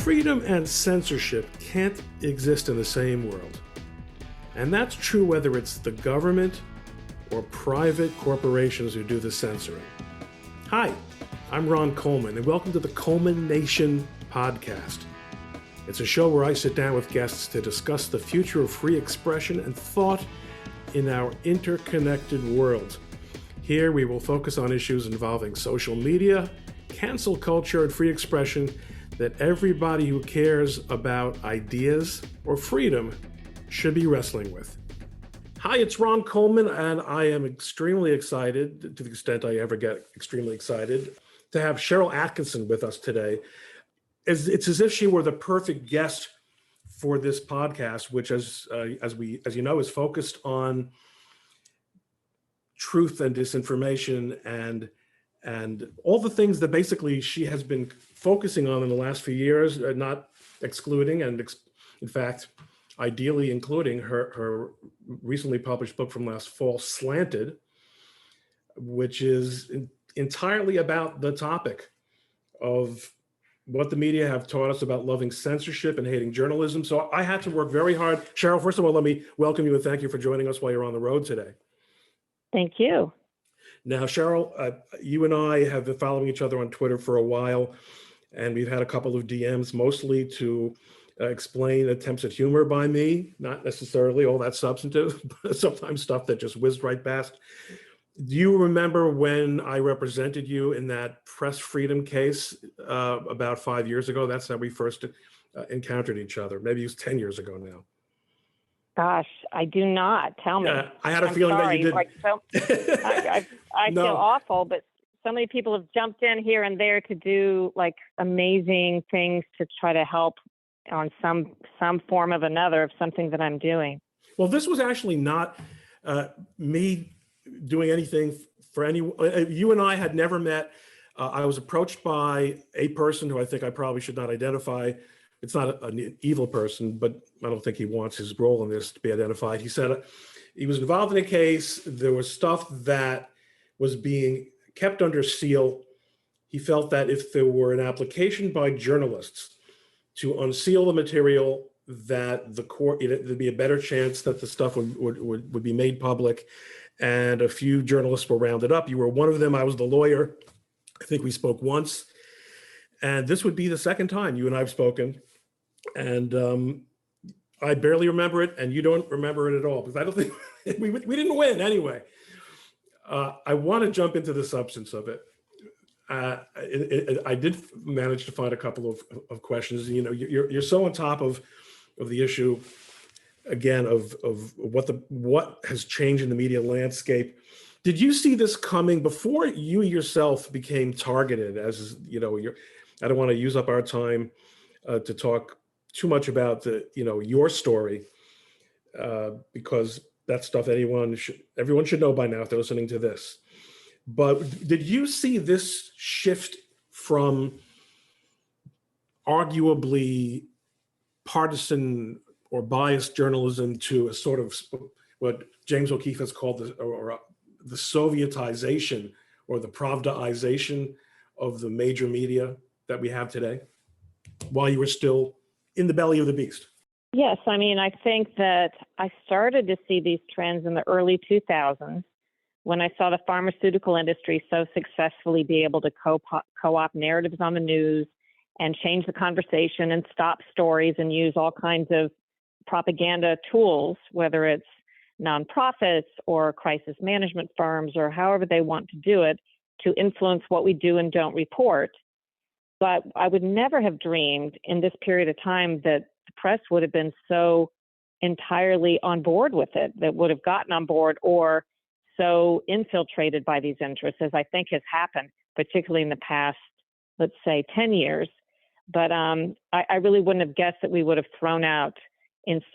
Freedom and censorship can't exist in the same world. And that's true whether it's the government or private corporations who do the censoring. Hi, I'm Ron Coleman, and welcome to the ColemanNation podcast. It's a show where I sit down with guests to discuss the future of free expression and thought in our interconnected world. Here we will focus on issues involving social media, cancel culture, and free expression that everybody who cares about ideas or freedom should be wrestling with. Hi, it's Ron Coleman, and I am extremely excited, to the extent I ever get extremely excited, to have Sharryl Atkisson with us today. It's as if she were the perfect guest for this podcast, which, as you know, is focused on truth and disinformation and all the things that basically she has been focusing on in the last few years, not excluding and in fact, ideally including her recently published book from last fall, Slanted, which is entirely about the topic of what the media have taught us about loving censorship and hating journalism. So I had to work very hard. Sharryl, first of all, let me welcome you and thank you for joining us while you're on the road today. Thank you. Now, Sharryl, you and I have been following each other on Twitter for a while, and we've had a couple of DMs, mostly to explain attempts at humor by me, not necessarily all that substantive, but sometimes stuff that just whizzed right past. Do you remember when I represented you in that press freedom case about 5 years ago? That's how we first encountered each other. Maybe it was 10 years ago now. Gosh, I do not. Tell me. I had a feeling that you did. Like, so, I feel awful, but so many people have jumped in here and there to do like amazing things to try to help on some form of another of something that I'm doing. Well, this was actually not me doing anything for anyone. You and I had never met. I was approached by a person who I think I probably should not identify. It's not an evil person, but I don't think he wants his role in this to be identified. He said he was involved in a case. There was stuff that was being kept under seal. He felt that if there were an application by journalists to unseal the material, that the court, there'd be a better chance that the stuff would be made public. And a few journalists were rounded up. You were one of them. I was the lawyer. I think we spoke once. And this would be the second time you and I have spoken. And I barely remember it, and you don't remember it at all, because I don't think we didn't win anyway. I want to jump into the substance of it. I did manage to find a couple of questions. You know, you're so on top of the issue, again, of what has changed in the media landscape. Did you see this coming before you yourself became targeted? As you know, I don't want to use up our time to talk too much about your story, because that's stuff everyone should know by now if they're listening to this. But did you see this shift from arguably partisan or biased journalism to a sort of what James O'Keefe has called the Sovietization or the Pravdaization of the major media that we have today, while you were still in the belly of the beast? Yes, I mean, I think that I started to see these trends in the early 2000s when I saw the pharmaceutical industry so successfully be able to co-opt narratives on the news and change the conversation and stop stories and use all kinds of propaganda tools, whether it's nonprofits or crisis management firms or however they want to do it, to influence what we do and don't report. But I would never have dreamed in this period of time that the press would have been so entirely on board with it, that would have gotten on board or so infiltrated by these interests, as I think has happened, particularly in the past, let's say, 10 years. But I really wouldn't have guessed that we would have thrown out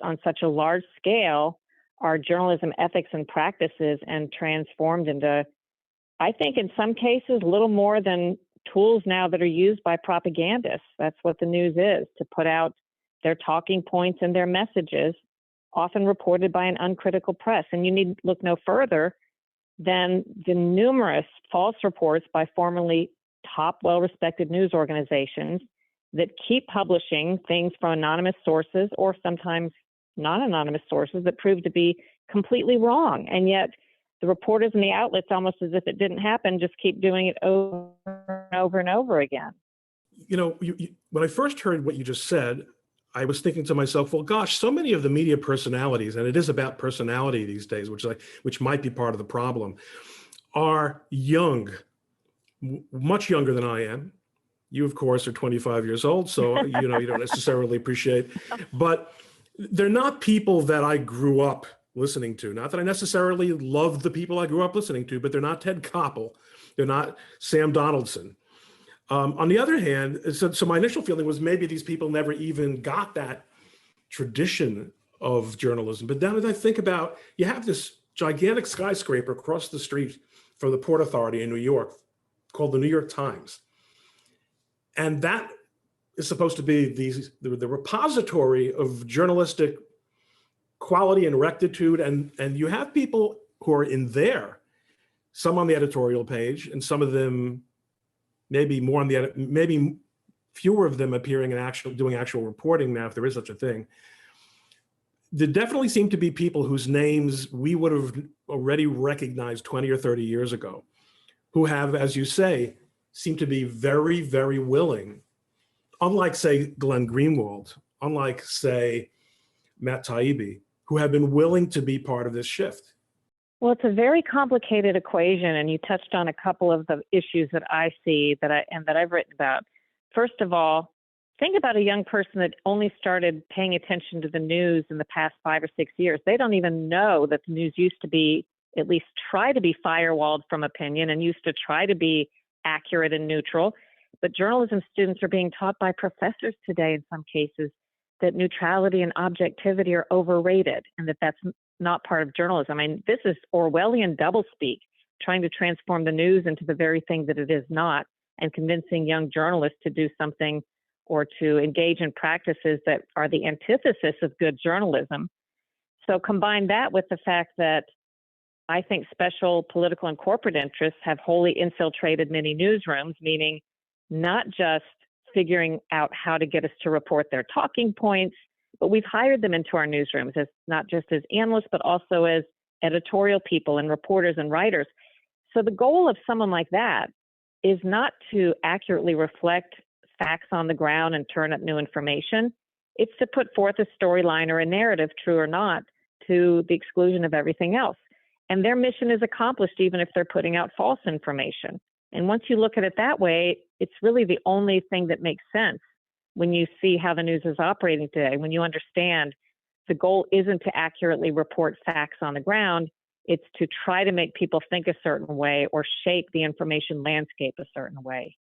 on such a large scale our journalism ethics and practices and transformed into, I think in some cases, little more than tools now that are used by propagandists. That's what the news is, to put out their talking points and their messages, often reported by an uncritical press. And you need look no further than the numerous false reports by formerly top well-respected news organizations that keep publishing things from anonymous sources or sometimes non-anonymous sources that prove to be completely wrong. And yet the reporters and the outlets, almost as if it didn't happen, just keep doing it over and over and over again. You know, when I first heard what you just said, I was thinking to myself, well, gosh, so many of the media personalities, and it is about personality these days, which might be part of the problem, are young, much younger than I am. You, of course, are 25 years old, so you don't necessarily appreciate, but they're not people that I grew up listening to. Not that I necessarily love the people I grew up listening to, but they're not Ted Koppel. They're not Sam Donaldson. On the other hand, so my initial feeling was maybe these people never even got that tradition of journalism. But then as I think about, you have this gigantic skyscraper across the street from the Port Authority in New York called the New York Times. And that is supposed to be the repository of journalistic quality and rectitude. And you have people who are in there, some on the editorial page, and some of them maybe more on the maybe fewer of them appearing in doing actual reporting now, if there is such a thing. There definitely seem to be people whose names we would have already recognized 20 or 30 years ago, who have, as you say, seem to be very, very willing, unlike, say, Glenn Greenwald, unlike, say, Matt Taibbi, who have been willing to be part of this shift. Well, it's a very complicated equation, and you touched on a couple of the issues that I see that I've written about. First of all, think about a young person that only started paying attention to the news in the past 5 or 6 years. They don't even know that the news used to be, at least try to be firewalled from opinion and used to try to be accurate and neutral. But journalism students are being taught by professors today in some cases that neutrality and objectivity are overrated and that that's not part of journalism. I mean, this is Orwellian doublespeak, trying to transform the news into the very thing that it is not, and convincing young journalists to do something or to engage in practices that are the antithesis of good journalism. So combine that with the fact that I think special political and corporate interests have wholly infiltrated many newsrooms, meaning not just figuring out how to get us to report their talking points, but we've hired them into our newsrooms as not just as analysts, but also as editorial people and reporters and writers. So the goal of someone like that is not to accurately reflect facts on the ground and turn up new information. It's to put forth a storyline or a narrative, true or not, to the exclusion of everything else. And their mission is accomplished even if they're putting out false information. And once you look at it that way, it's really the only thing that makes sense when you see how the news is operating today, when you understand the goal isn't to accurately report facts on the ground, it's to try to make people think a certain way or shape the information landscape a certain way.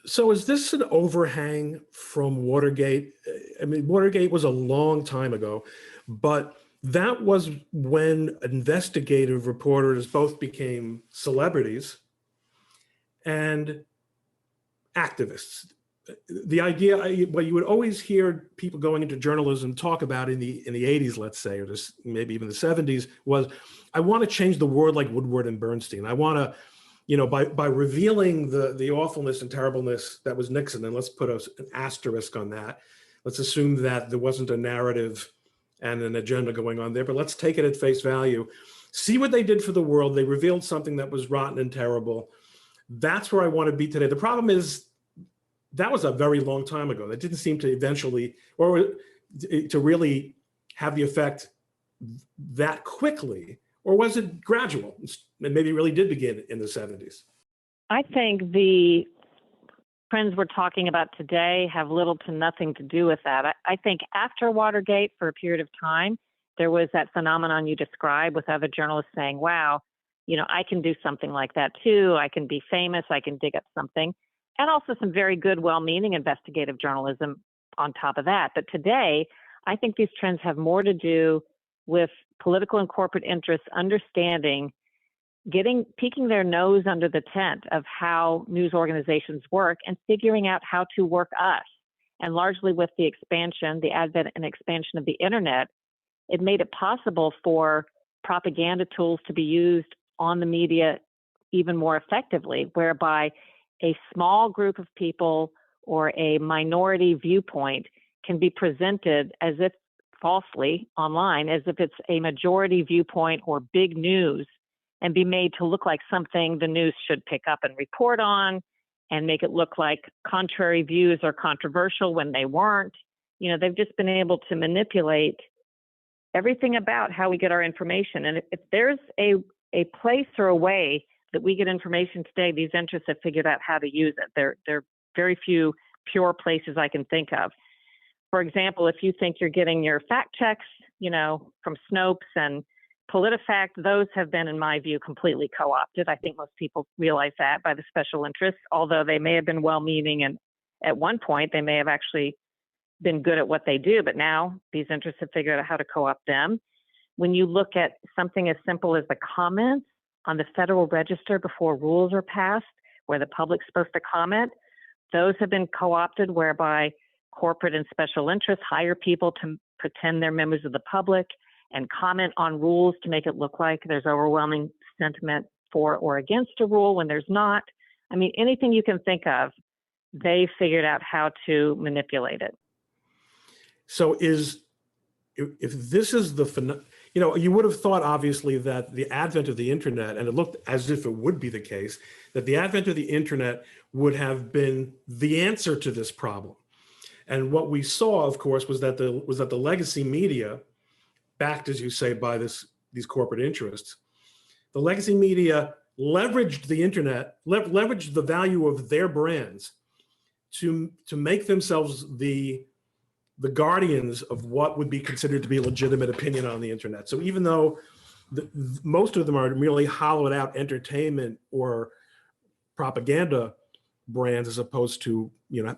So is this an overhang from Watergate? I mean, Watergate was a long time ago, but that was when investigative reporters both became celebrities and activists. The idea, what you would always hear people going into journalism talk about in the 80s, let's say, or this, maybe even the 70s, was, I want to change the world like Woodward and Bernstein. I want to, by revealing the awfulness and terribleness that was Nixon, and let's put an asterisk on that. Let's assume that there wasn't a narrative and an agenda going on there, but let's take it at face value. See what they did for the world. They revealed something that was rotten and terrible. That's where I want to be today. The problem is that was a very long time ago. That didn't seem to eventually, or to really have the effect that quickly, or was it gradual? And maybe it really did begin in the 70s. I think the trends we're talking about today have little to nothing to do with that. I think after Watergate, for a period of time, there was that phenomenon you described with other journalists saying, wow, I can do something like that too. I can be famous. I can dig up something. And also some very good, well-meaning investigative journalism on top of that. But today, I think these trends have more to do with political and corporate interests understanding, peeking their nose under the tent of how news organizations work and figuring out how to work us. And largely with the advent and expansion of the internet, it made it possible for propaganda tools to be used on the media even more effectively, whereby a small group of people or a minority viewpoint can be presented as if falsely online, as if it's a majority viewpoint or big news, and be made to look like something the news should pick up and report on, and make it look like contrary views are controversial when they weren't. You know, they've just been able to manipulate everything about how we get our information. And if there's a place or a way that we get information today, these interests have figured out how to use it. There are very few pure places I can think of. For example, if you think you're getting your fact checks, you know, from Snopes and PolitiFact, those have been, in my view, completely co-opted. I think most people realize that by the special interests, although they may have been well-meaning, and at one point they may have actually been good at what they do, but now these interests have figured out how to co-opt them. When you look at something as simple as the comments on the Federal Register before rules are passed, where the public's supposed to comment, those have been co-opted, whereby corporate and special interests hire people to pretend they're members of the public and comment on rules to make it look like there's overwhelming sentiment for or against a rule when there's not. I mean, anything you can think of, they figured out how to manipulate it. So if this is you know, you would have thought obviously that the advent of the internet, and it looked as if it would be the case, that the advent of the internet would have been the answer to this problem. And what we saw, of course, was that the legacy media, backed, as you say, by these corporate interests, the legacy media leveraged the internet, leveraged the value of their brands to make themselves the guardians of what would be considered to be legitimate opinion on the internet. So even though most of them are merely hollowed out entertainment or propaganda brands, as opposed to, you know,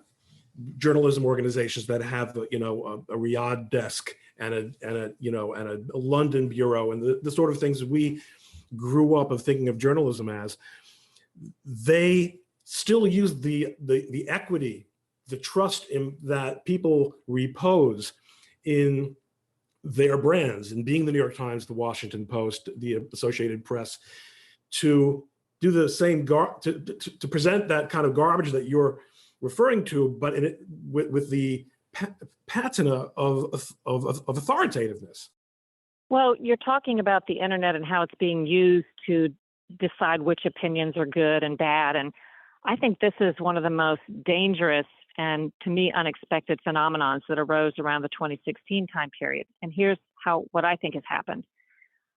journalism organizations that have, you know, a Riyadh desk and a London bureau, and the sort of things we grew up of thinking of journalism as, they still use the equity, the trust in that people repose in their brands, and being the New York Times, the Washington Post, the Associated Press, to do the same, to present that kind of garbage that you're referring to, but with the patina of authoritativeness. Well, you're talking about the internet and how it's being used to decide which opinions are good and bad. And I think this is one of the most dangerous and, to me, unexpected phenomenons that arose around the 2016 time period. And here's what I think has happened.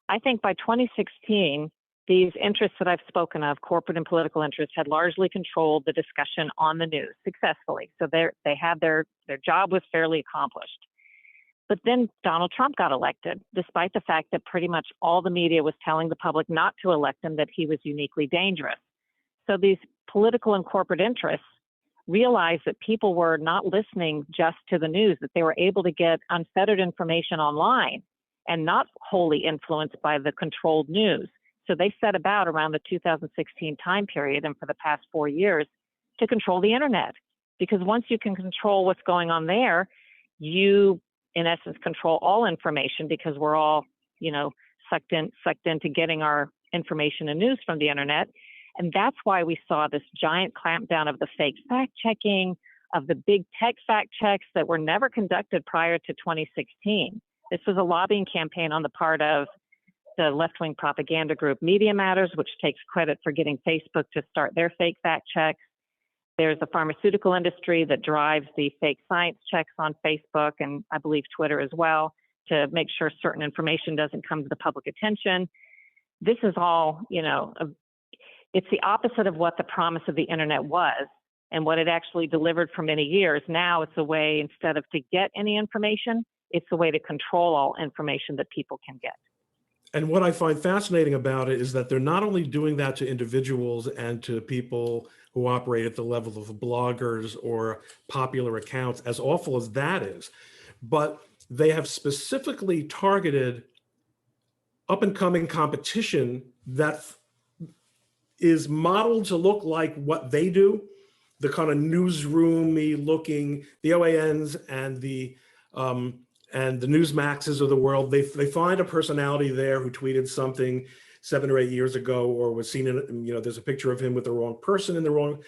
I think by 2016, these interests that I've spoken of, corporate and political interests, had largely controlled the discussion on the news successfully. So they had their job was fairly accomplished. But then Donald Trump got elected, despite the fact that pretty much all the media was telling the public not to elect him, that he was uniquely dangerous. So these political and corporate interests realized that people were not listening just to the news, that they were able to get unfettered information online and not wholly influenced by the controlled news. So they set about around the 2016 time period and for the past 4 years to control the internet. Because once you can control what's going on there, you, in essence, control all information, because we're all, you know, sucked into getting our information and news from the internet. And that's why we saw this giant clampdown of the fake fact checking, of the big tech fact checks that were never conducted prior to 2016. This was a lobbying campaign on the part of the left-wing propaganda group Media Matters, which takes credit for getting Facebook to start their fake fact checks. There's the pharmaceutical industry that drives the fake science checks on Facebook, and I believe Twitter as well, to make sure certain information doesn't come to the public attention. This is all, you know, it's the opposite of what the promise of the internet was and what it actually delivered for many years. Now it's a way, instead of to get any information, it's a way to control all information that people can get. And what I find fascinating about it is that they're not only doing that to individuals and to people who operate at the level of bloggers or popular accounts, as awful as that is, but they have specifically targeted up-and-coming competition that is modeled to look like what they do, the kind of newsroomy looking, the OANs and the Newsmaxes of the world. They find a personality there who tweeted something 7 or 8 years ago, or was seen in, you know, there's a picture of him with the wrong person in the wrong.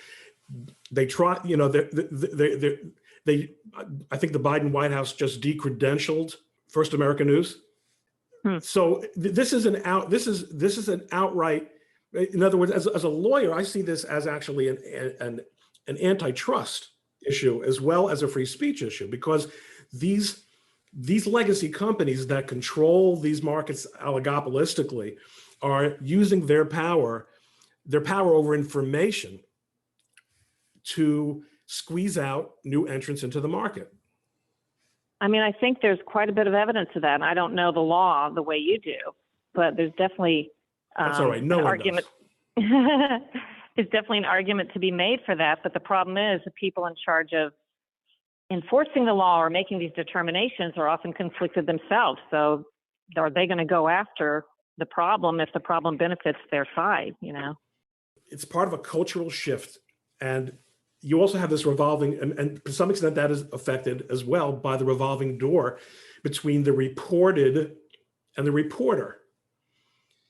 they try, you know, I think the Biden White House just decredentialed First American News. So this is an outright, in other words, as a lawyer, I see this as actually an antitrust issue as well as a free speech issue, because these legacy companies that control these markets oligopolistically are using their power over information to squeeze out new entrants into the market. I mean, I think there's quite a bit of evidence of that. And I don't know the law the way you do, but there's definitely That's all right. No an one argument. does. There's definitely an argument to be made for that. But the problem is the people in charge of enforcing the law or making these determinations are often conflicted themselves. So are they going to go after the problem if the problem benefits their side, you know? It's part of a cultural shift. And you also have this revolving, and to some extent that is affected as well by the revolving door between the reported and the reporter.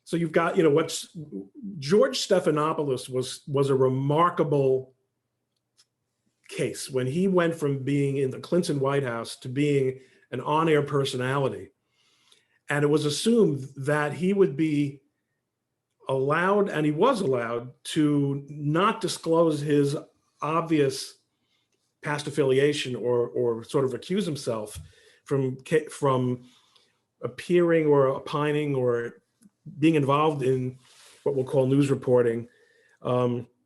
So you've got, you know, what's George Stephanopoulos was a remarkable case when he went from being in the Clinton White House to being an on-air personality. And it was assumed that he would be allowed, and he was allowed, to not disclose his obvious past affiliation or sort of accuse himself from appearing or opining or being involved in what we'll call news reporting,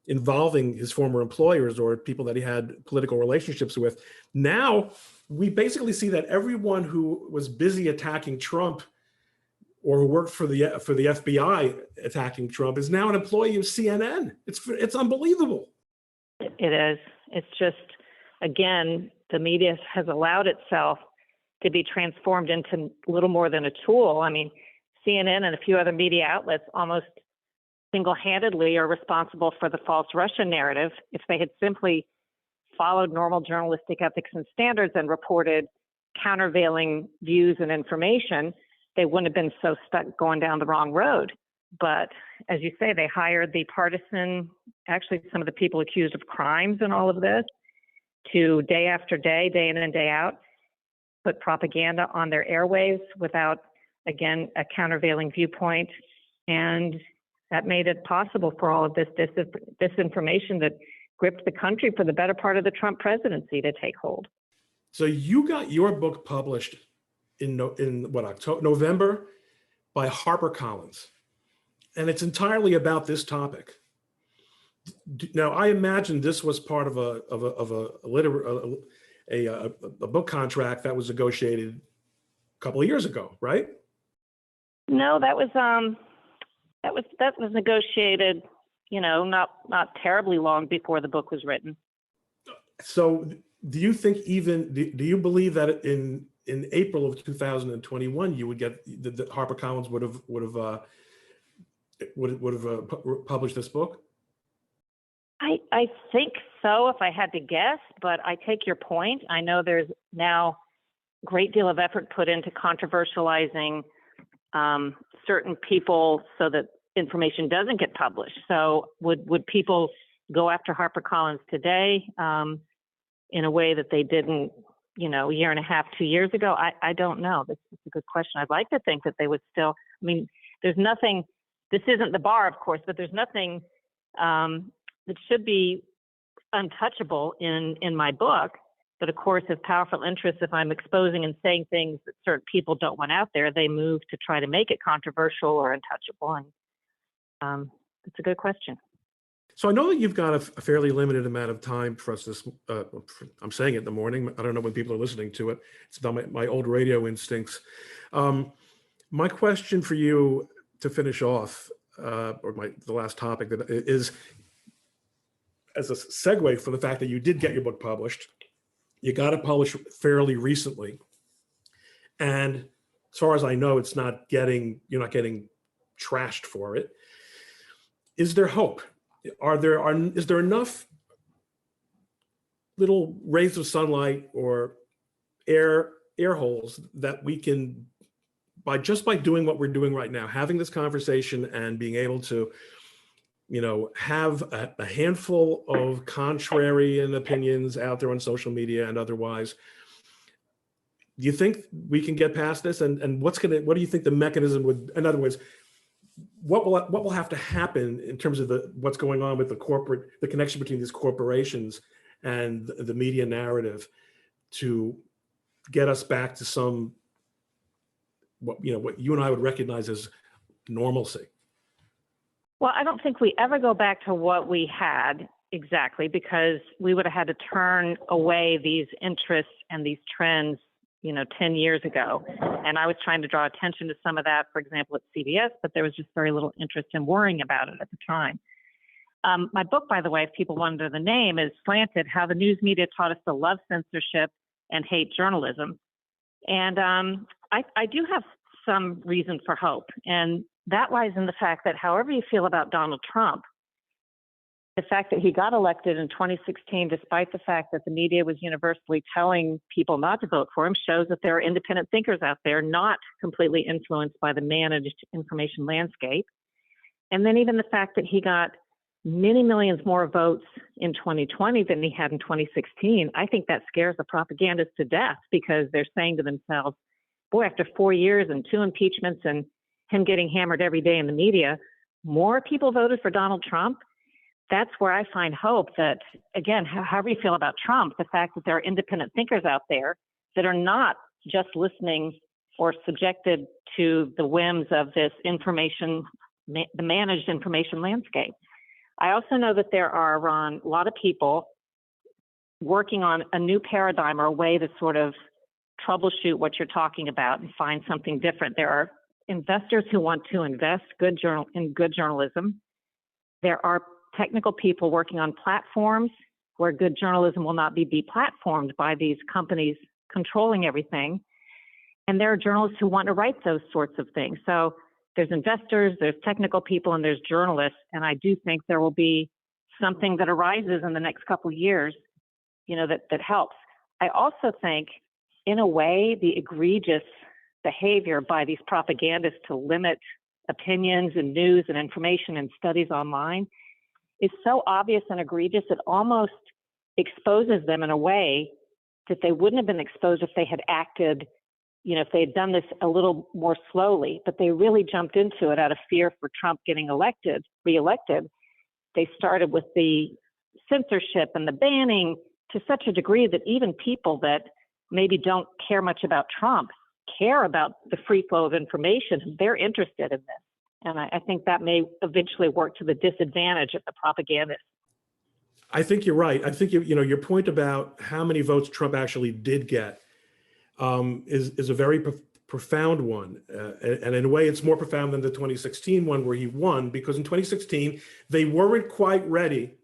involving his former employers or people that he had political relationships with. Now, we basically see that everyone who was busy attacking Trump or who worked for the FBI attacking Trump is now an employee of CNN. It's unbelievable. It is. It's just, again, the media has allowed itself to be transformed into little more than a tool. I mean, CNN and a few other media outlets almost single-handedly are responsible for the false Russia narrative. If they had simply followed normal journalistic ethics and standards and reported countervailing views and information, they wouldn't have been so stuck going down the wrong road. But as you say, they hired the partisan, actually some of the people accused of crimes in all of this, to day after day, day in and day out, put propaganda on their airwaves without, again, a countervailing viewpoint. And that made it possible for all of this disinformation that gripped the country for the better part of the Trump presidency to take hold. So you got your book published in November by Harpercollins. And it's entirely about this topic. Now, I imagine this was part of a book contract that was negotiated a couple of years ago, right? No, that was negotiated, you know, not terribly long before the book was written. So, do you think do you believe that in April of 2021 you would get the HarperCollins would have published this book? I think so, if I had to guess, but I take your point. I know there's now a great deal of effort put into controversializing certain people so that information doesn't get published. So would people go after HarperCollins today in a way that they didn't, you know, a year and a half, 2 years ago? I don't know. This is a good question. I'd like to think that they would still, I mean, there's nothing, this isn't the bar, of course, but there's nothing that should be untouchable in my book. But of course, if powerful interests, if I'm exposing and saying things that certain people don't want out there, they move to try to make it controversial or untouchable. And it's a good question. So I know that you've got a fairly limited amount of time for us this, I'm saying it in the morning. I don't know when people are listening to it. It's about my old radio instincts. My question for you to finish off, or the last topic that is, as a segue for the fact that you did get your book published, you got it published fairly recently. And as far as I know, you're not getting trashed for it. Is there hope? Is there enough little rays of sunlight or air holes that we can, by doing what we're doing right now, having this conversation and being able to have a handful of contrarian opinions out there on social media and otherwise. Do you think we can get past this? And what do you think the mechanism would, in other words, what will have to happen in terms of what's going on with the connection between these corporations and the media narrative to get us back to some, what you and I would recognize as normalcy? Well, I don't think we ever go back to what we had exactly, because we would have had to turn away these interests and these trends 10 years ago. And I was trying to draw attention to some of that, for example, at CBS, but there was just very little interest in worrying about it at the time. My book, by the way, if people wonder the name, is Slanted: How the News Media Taught Us to Love Censorship and Hate Journalism. And I do have some reason for hope. And that lies in the fact that however you feel about Donald Trump, the fact that he got elected in 2016, despite the fact that the media was universally telling people not to vote for him, shows that there are independent thinkers out there not completely influenced by the managed information landscape. And then even the fact that he got many millions more votes in 2020 than he had in 2016, I think that scares the propagandists to death, because they're saying to themselves, boy, after 4 years and 2 impeachments and him getting hammered every day in the media, more people voted for Donald Trump. That's where I find hope that, again, however you feel about Trump, the fact that there are independent thinkers out there that are not just listening or subjected to the whims of this the managed information landscape. I also know that there are, Ron, a lot of people working on a new paradigm or a way to sort of troubleshoot what you're talking about and find something different. There are investors who want to invest in good journalism. There are technical people working on platforms where good journalism will not be deplatformed by these companies controlling everything. And there are journalists who want to write those sorts of things. So there's investors, there's technical people, and there's journalists. And I do think there will be something that arises in the next couple of years, that helps. I also think, in a way, the egregious behavior by these propagandists to limit opinions and news and information and studies online is so obvious and egregious, it almost exposes them in a way that they wouldn't have been exposed if they had acted, if they had done this a little more slowly. But they really jumped into it out of fear for Trump getting reelected. They started with the censorship and the banning to such a degree that even people that maybe don't care much about Trump care about the free flow of information. They're interested in this. And I think that may eventually work to the disadvantage of the propagandists. I think you're right. I think your point about how many votes Trump actually did get is a very profound one. And in a way, it's more profound than the 2016 one where he won, because in 2016, they weren't quite ready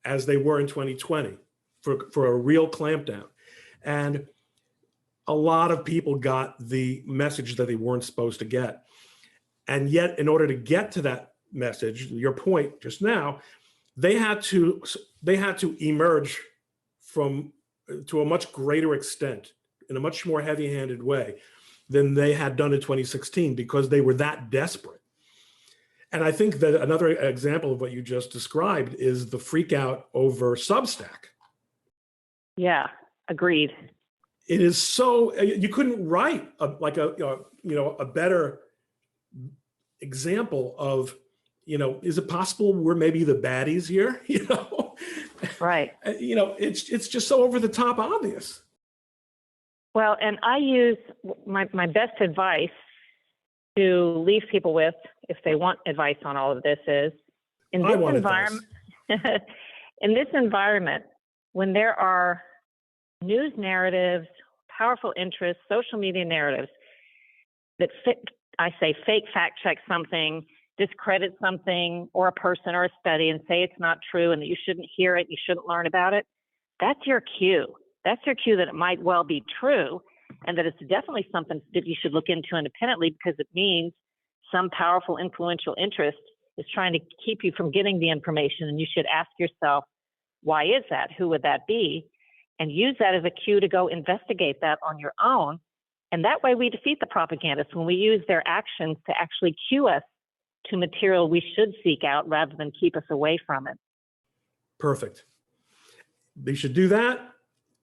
as they were in 2020 for a real clampdown. And a lot of people got the message that they weren't supposed to get. And yet, in order to get to that message, your point just now, they had to emerge to a much greater extent, in a much more heavy-handed way than they had done in 2016, because they were that desperate. And I think that another example of what you just described is the freakout over Substack. Yeah, agreed. It is so, you couldn't write a better example of, is it possible we're maybe the baddies here? Right. It's just so over the top obvious. Well, and I use my best advice to leave people with, if they want advice on all of this, is in this environment. In this environment, when there are news narratives, powerful interests, social media narratives that fake fact check something, discredit something or a person or a study and say it's not true and that you shouldn't hear it, you shouldn't learn about it, that's your cue. That's your cue that it might well be true and that it's definitely something that you should look into independently, because it means some powerful, influential interest is trying to keep you from getting the information, and you should ask yourself, why is that? Who would that be? And use that as a cue to go investigate that on your own. And that way we defeat the propagandists, when we use their actions to actually cue us to material we should seek out rather than keep us away from it. Perfect. They should do that.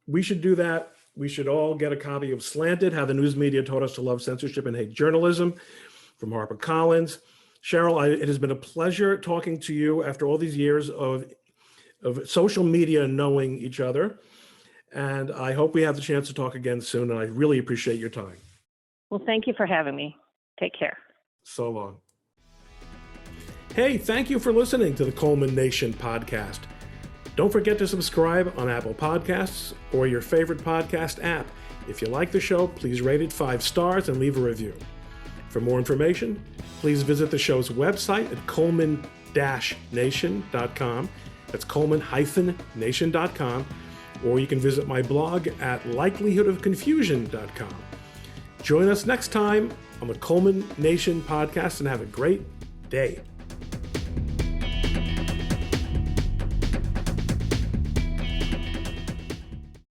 We should do that. We should all get a copy of Slanted, How the News Media Taught Us to Love Censorship and Hate Journalism from Harpercollins. Sharryl, it has been a pleasure talking to you after all these years of social media knowing each other. And I hope we have the chance to talk again soon. And I really appreciate your time. Well, thank you for having me. Take care. So long. Hey, thank you for listening to the ColemanNation podcast. Don't forget to subscribe on Apple Podcasts or your favorite podcast app. If you like the show, please rate it 5 stars and leave a review. For more information, please visit the show's website at ColemanNation.com. That's Coleman-Nation.com. Or you can visit my blog at likelihoodofconfusion.com. Join us next time on the Coleman Nation podcast and have a great day.